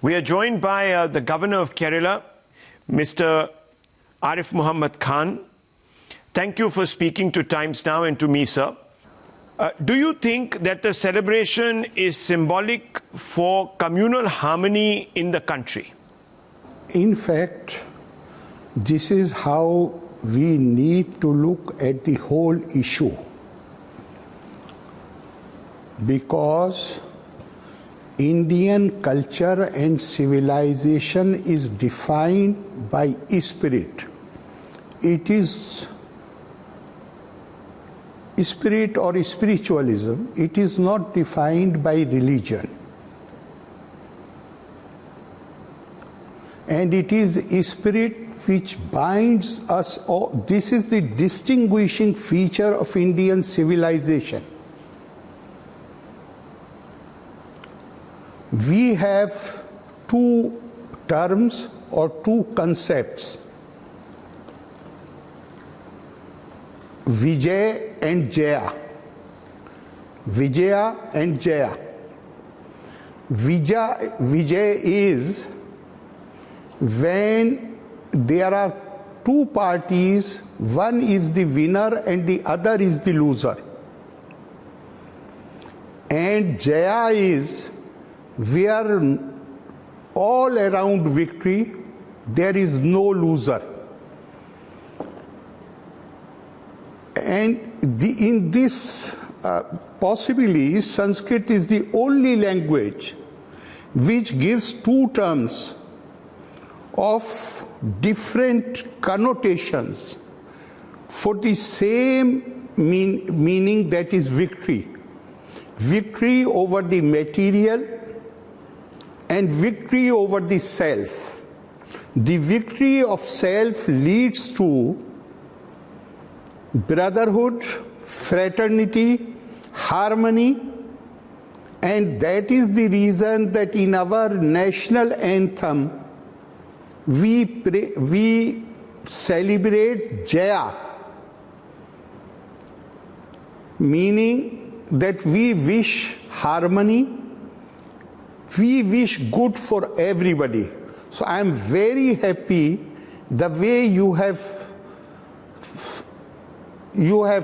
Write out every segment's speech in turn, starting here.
We are joined by the Governor of Kerala, Mr. Arif Muhammad Khan. Thank you for speaking to Times Now and to me, sir. Do you think that the celebration is symbolic for communal harmony in the country? In fact, this is how we need to look at the whole issue. Because Indian culture and civilization is defined by spirit. It is spirit or spiritualism. It is not defined by religion. And it is a spirit which binds us all. This is the distinguishing feature of Indian civilization. We have two terms or two concepts, Vijay and Jaya. Vijaya and Jaya. Vijay is when there are two parties, one is the winner and the other is the loser. And Jaya is where all around victory, there is no loser. And in this, possibly, Sanskrit is the only language which gives two terms of different connotations for the same meaning, that is victory. Victory over the material and victory over the self. The victory of self leads to brotherhood, fraternity, harmony, and that is the reason that in our national anthem we celebrate Jaya, meaning that we wish harmony, we wish good for everybody. So I am very happy the way you have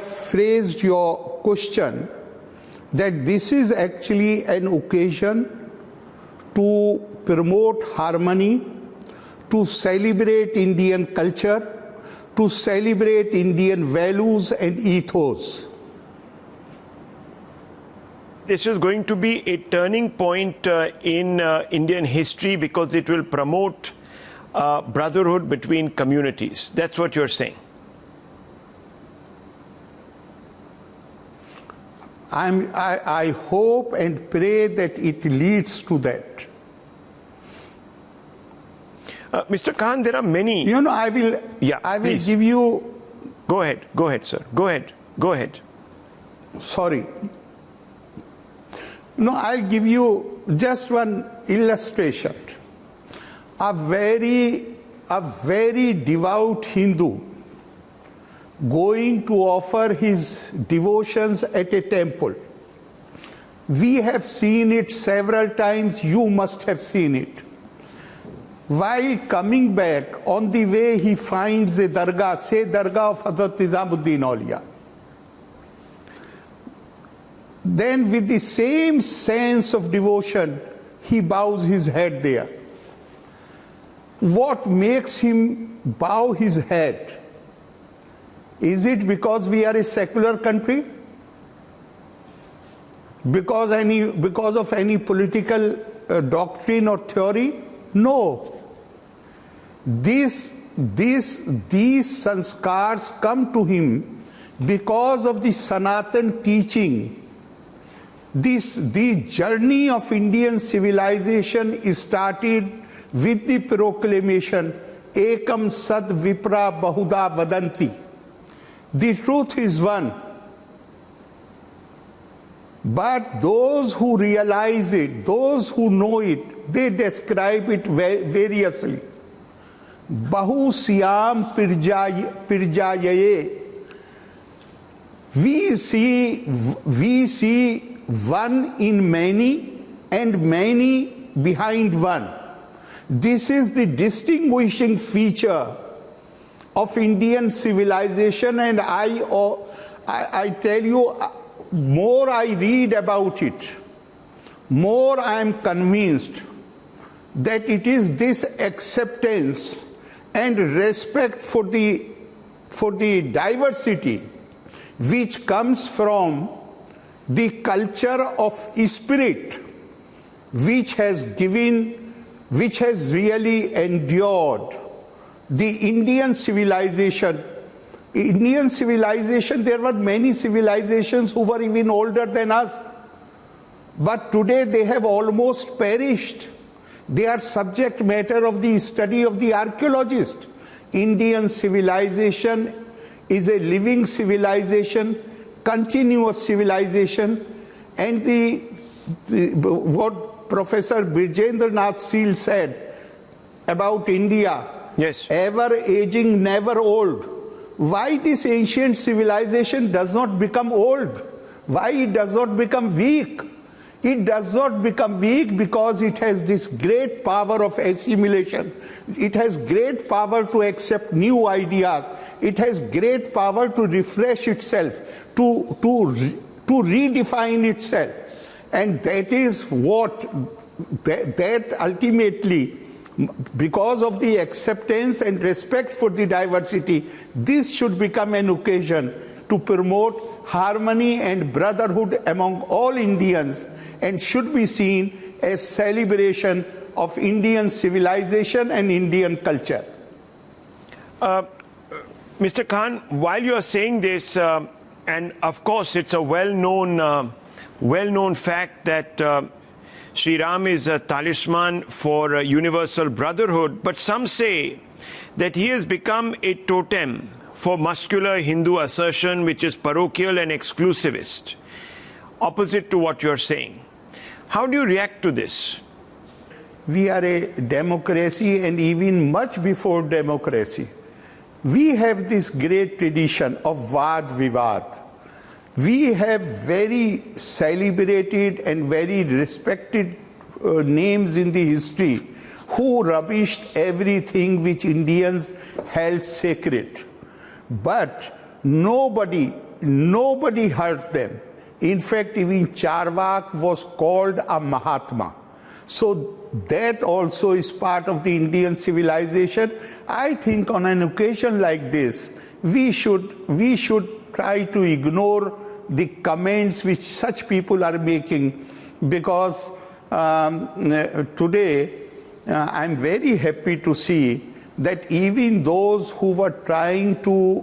phrased your question, that this is actually an occasion to promote harmony, to celebrate Indian culture, to celebrate Indian values and ethos. This is going to be a turning point in Indian history because it will promote brotherhood between communities. That's what you're saying. I hope and pray that it leads to that. Mr. Khan, there are many. You know, I will please. give you. Go ahead, sir. Go ahead. Sorry. No, I'll give you just one illustration. A very devout Hindu going to offer his devotions at a temple. We have seen it several times, you must have seen it. While coming back, on the way he finds a dargah, say dargah of Hazrat Nizamuddin Auliya. Then with the same sense of devotion, he bows his head there. What makes him bow his head? Is it because we are a secular country? Because of any political doctrine or theory? No. These sanskars come to him because of the Sanatan teaching. The journey of Indian civilization started with the proclamation, Ekam Sad Vipra Bahuda Vadanti. The truth is one. But those who realize it, those who know it, they describe it variously. Bahu Siyam Pirjayaye. We see one in many and many behind one. This is the distinguishing feature of Indian civilization, and I tell you, more I read about it, more I am convinced that it is this acceptance and respect for the diversity which comes from the culture of spirit which has really endured the Indian civilization. Indian civilization, there were many civilizations who were even older than us, but today they have almost perished. They are subject matter of the study of the archaeologist. Indian civilization is a living civilization, continuous civilization, and what Professor Birjendra Nath Seal said about India, yes, ever aging, never old. Why this ancient civilization does not become old? Why it does not become weak? It does not become weak because it has this great power of assimilation. It has great power to accept new ideas. It has great power to refresh itself, to redefine itself. And that is what, that ultimately, because of the acceptance and respect for the diversity, this should become an occasion to promote harmony and brotherhood among all Indians, and should be seen as celebration of Indian civilization and Indian culture. Mr. Khan, while you are saying this, and of course it's a well-known fact that Sri Ram is a talisman for universal brotherhood, but some say that he has become a totem for muscular Hindu assertion, which is parochial and exclusivist, opposite to what you're saying. How do you react to this? We are a democracy, and even much before democracy, we have this great tradition of Vaad Vivad. We have very celebrated and very respected names in the history who rubbished everything which Indians held sacred. But nobody hurt them. In fact, even Charvak was called a Mahatma. So that also is part of the Indian civilization. I think on an occasion like this, we should try to ignore the comments which such people are making, because today I'm very happy to see that even those who were trying to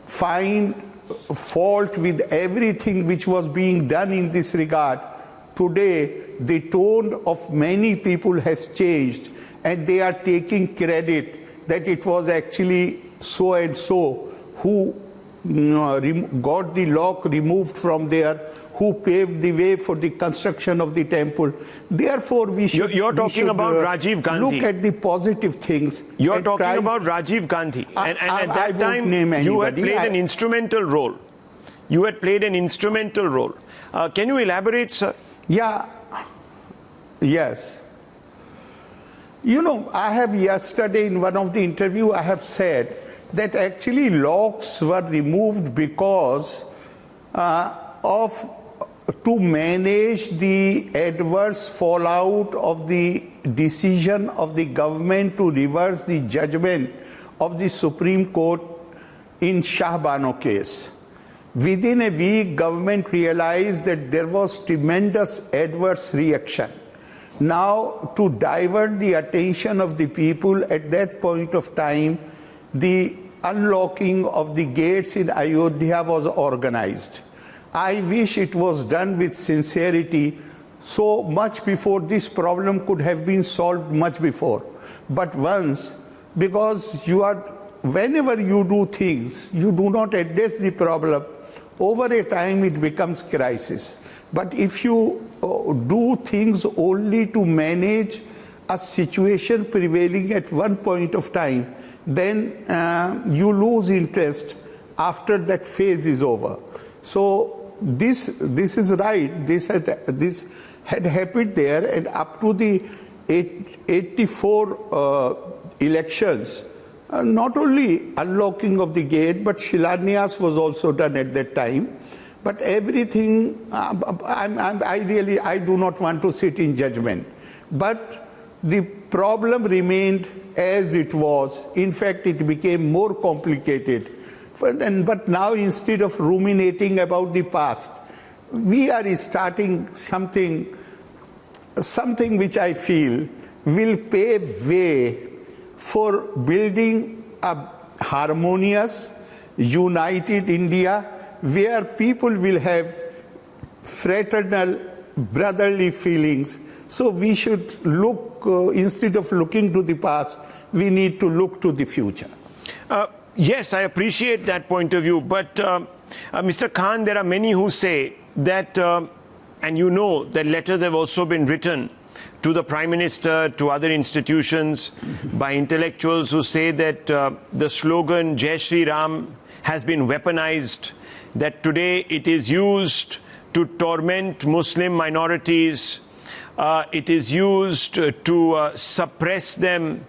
find fault with everything which was being done in this regard, today the tone of many people has changed, and they are taking credit that it was actually so and so who got the lock removed from there, who paved the way for the construction of the temple. Therefore, we should. You're talking about Rajiv Gandhi. Look at the positive things. You're talking about Rajiv Gandhi, and at that time you had played an instrumental role. You had played an instrumental role. Can you elaborate, sir? Yeah. Yes. You know, I have yesterday in one of the interview I have said that actually locks were removed because to manage the adverse fallout of the decision of the government to reverse the judgment of the Supreme Court in Shah Bano case. Within a week, government realized that there was tremendous adverse reaction. Now, to divert the attention of the people at that point of time, the unlocking of the gates in Ayodhya was organized. I wish it was done with sincerity, so much before this problem could have been solved much before. But once, because whenever you do things, you do not address the problem, over a time it becomes crisis. But if you do things only to manage a situation prevailing at one point of time, then you lose interest after that phase is over. So this is right. This had happened there, and up to the 84 elections, not only unlocking of the gate, but Shilanyas was also done at that time. But everything, I do not want to sit in judgment. But the problem remained as it was. In fact, it became more complicated. But now, instead of ruminating about the past, we are starting something which I feel will pave way for building a harmonious, united India where people will have fraternal, brotherly feelings. So we should look, instead of looking to the past, we need to look to the future. Yes, I appreciate that point of view. But Mr. Khan, there are many who say that, and you know that letters have also been written to the Prime Minister, to other institutions, by intellectuals who say that the slogan Jai Shri Ram has been weaponized, that today it is used to torment Muslim minorities, it is used to suppress them,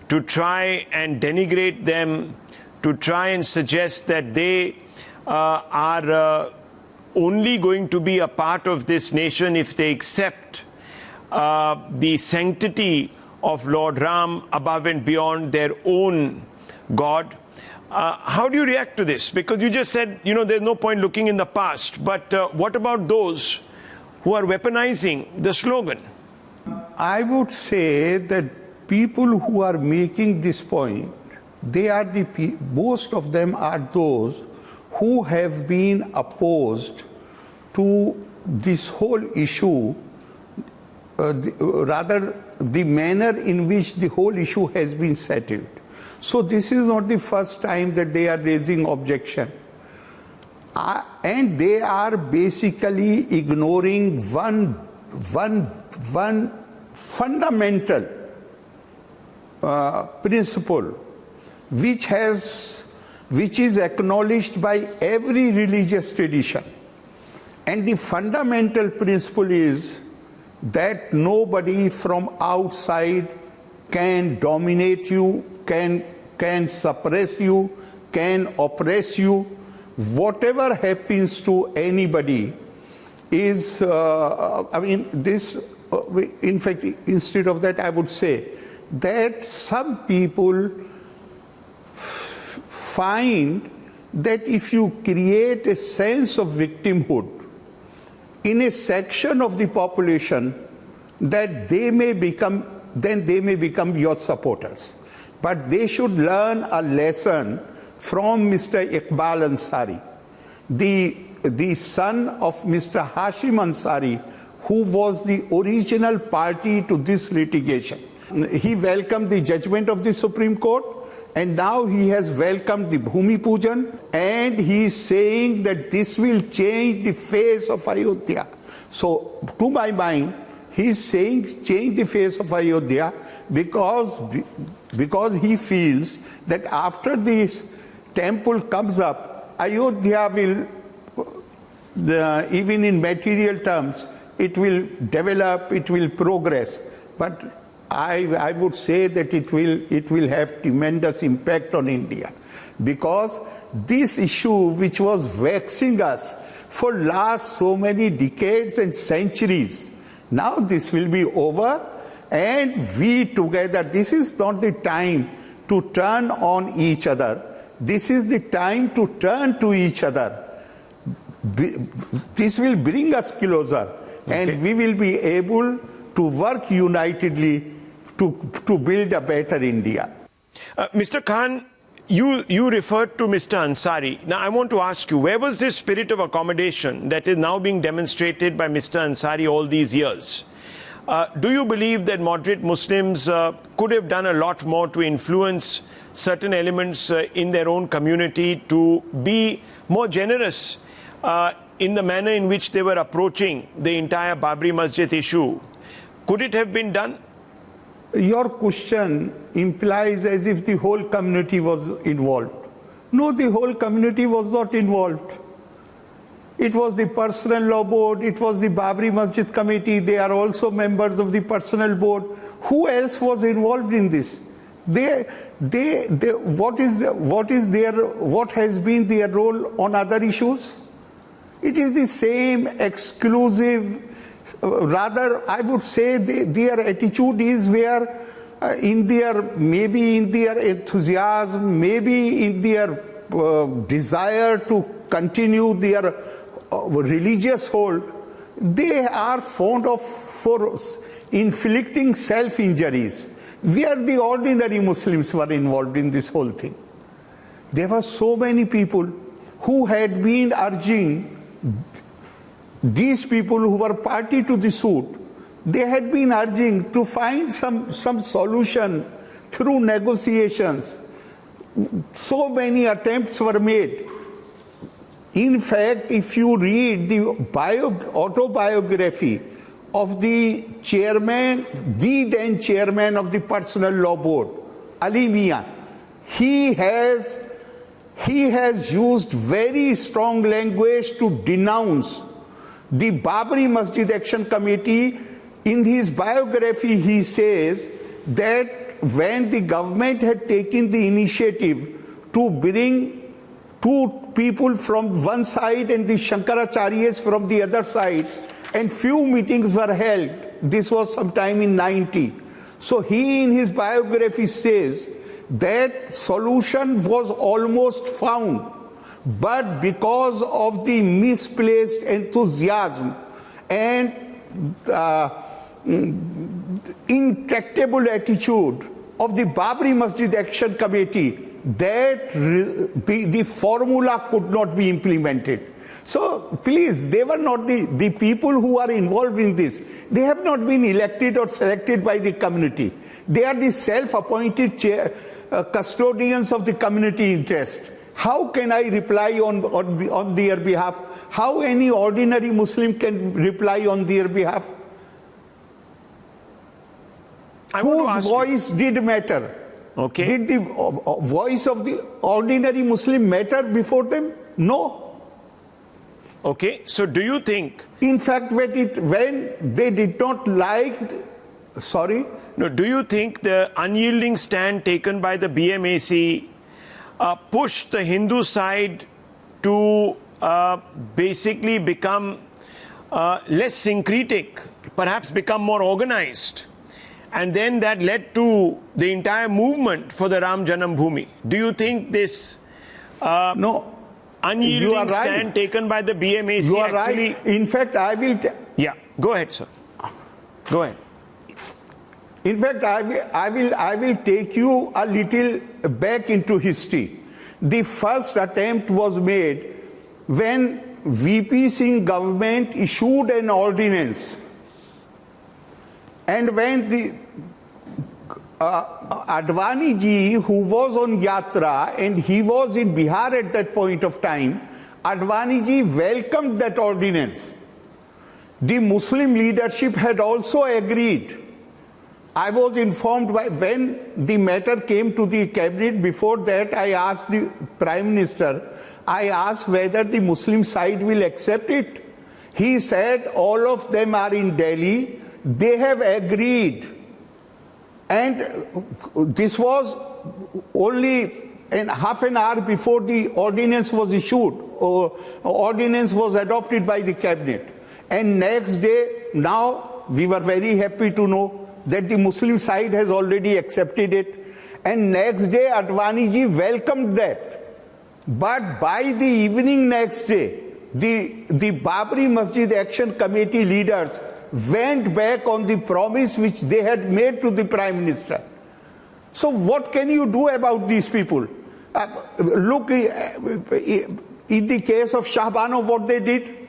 to try and denigrate them, to try and suggest that they are only going to be a part of this nation if they accept the sanctity of Lord Ram above and beyond their own God. How do you react to this? Because you just said, you know, there's no point looking in the past. But what about those who are weaponizing the slogan? I would say that people who are making this point, most of them are those who have been opposed to this whole issue, rather the manner in which the whole issue has been settled. So this is not the first time that they are raising objection. And they are basically ignoring one fundamental principle which is acknowledged by every religious tradition. And the fundamental principle is that nobody from outside can dominate you, can suppress you, can oppress you. Whatever happens to anybody is, in fact, instead of that, I would say that some people find that if you create a sense of victimhood in a section of the population, that they may become your supporters. But they should learn a lesson from Mr. Iqbal Ansari, the son of Mr. Hashim Ansari, who was the original party to this litigation. He welcomed the judgment of the Supreme Court, and now he has welcomed the Bhumi Pujan, and he is saying that this will change the face of Ayodhya. So, to my mind, he is saying change the face of Ayodhya because he feels that after this temple comes up, Ayodhya will, even in material terms, it will develop, it will progress. But I would say that it will have tremendous impact on India, because this issue which was vexing us for last so many decades and centuries, now this will be over, and we together, this is not the time to turn on each other. This is the time to turn to each other. This will bring us closer, and we will be able to work unitedly to build a better India. Mr. Khan, you referred to Mr. Ansari. Now, I want to ask you, where was this spirit of accommodation that is now being demonstrated by Mr. Ansari all these years? Do you believe that moderate Muslims could have done a lot more to influence certain elements in their own community to be more generous in the manner in which they were approaching the entire Babri Masjid issue? Could it have been done? Your question implies as if the whole community was involved. No, the whole community was not involved. it was the Personal Law Board, it was the Babri Masjid Committee, they are also members of the Personal Board. Who else was involved in this? What has been their role on other issues? It is the same exclusive, rather I would say their attitude is where maybe in their enthusiasm, maybe in their desire to continue their religious hold, they are fond of inflicting self-injuries, where the ordinary Muslims were involved in this whole thing. There were so many people who had been urging these people who were party to the suit, they had been urging to find some solution through negotiations. So many attempts were made. In fact, if you read the autobiography of the then chairman of the Personal Law Board, Ali Mian, he has used very strong language to denounce the Babri Masjid Action Committee. In his biography, he says that when the government had taken the initiative to bring two people from one side and the Shankaracharyas from the other side, and few meetings were held, this was sometime in 90. So he in his biography says that solution was almost found, but because of the misplaced enthusiasm and intractable attitude of the Babri Masjid Action Committee, that the formula could not be implemented. So please, they were not the people who are involved in this. They have not been elected or selected by the community. They are the self-appointed custodians of the community interest. How can I reply on their behalf? How any ordinary Muslim can reply on their behalf? Whose voice did matter? Okay. Did the voice of the ordinary Muslim matter before them? No. Okay, so do you think... In fact, when they did not like... Sorry? No, do you think the unyielding stand taken by the BMAC pushed the Hindu side to basically become less syncretic, perhaps become more organized? And then that led to the entire movement for the Ram Janam Bhoomi. Do you think this unyielding stand taken by the BMAC you are actually... right. In fact, I will... Yeah, go ahead, sir. Go ahead. In fact, I will take you a little back into history. The first attempt was made when VP Singh government issued an ordinance. And when the Advani ji, who was on Yatra and he was in Bihar at that point of time, Advani ji welcomed that ordinance. The Muslim leadership had also agreed. I was informed when the matter came to the cabinet. Before that, I asked the Prime Minister, I asked whether the Muslim side will accept it. He said all of them are in Delhi. They have agreed, and this was only half an hour before the ordinance was issued, or ordinance was adopted by the cabinet. And next day, now we were very happy to know that the Muslim side has already accepted it. And next day, Advani ji welcomed that. But by the evening next day, the Babri Masjid Action Committee leaders went back on the promise which they had made to the Prime Minister. So what can you do about these people? Look, in the case of Shahbano, what they did,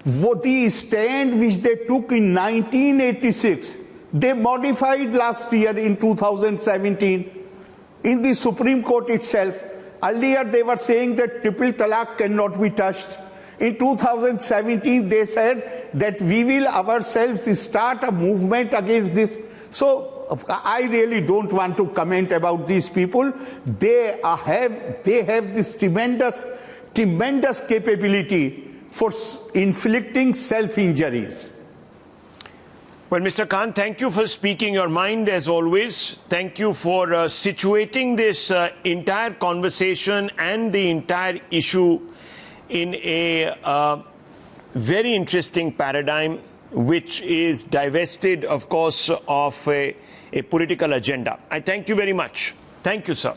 the stand which they took in 1986, they modified last year in 2017 in the Supreme Court itself. Earlier they were saying that triple talaq cannot be touched. In 2017, they said that we will ourselves start a movement against this. So I really don't want to comment about these people. They have this tremendous capability for inflicting self-injuries. Well, Mr. Khan, thank you for speaking your mind as always. Thank you for situating this entire conversation and the entire issue in a very interesting paradigm, which is divested, of course, of a political agenda. I thank you very much. Thank you, sir.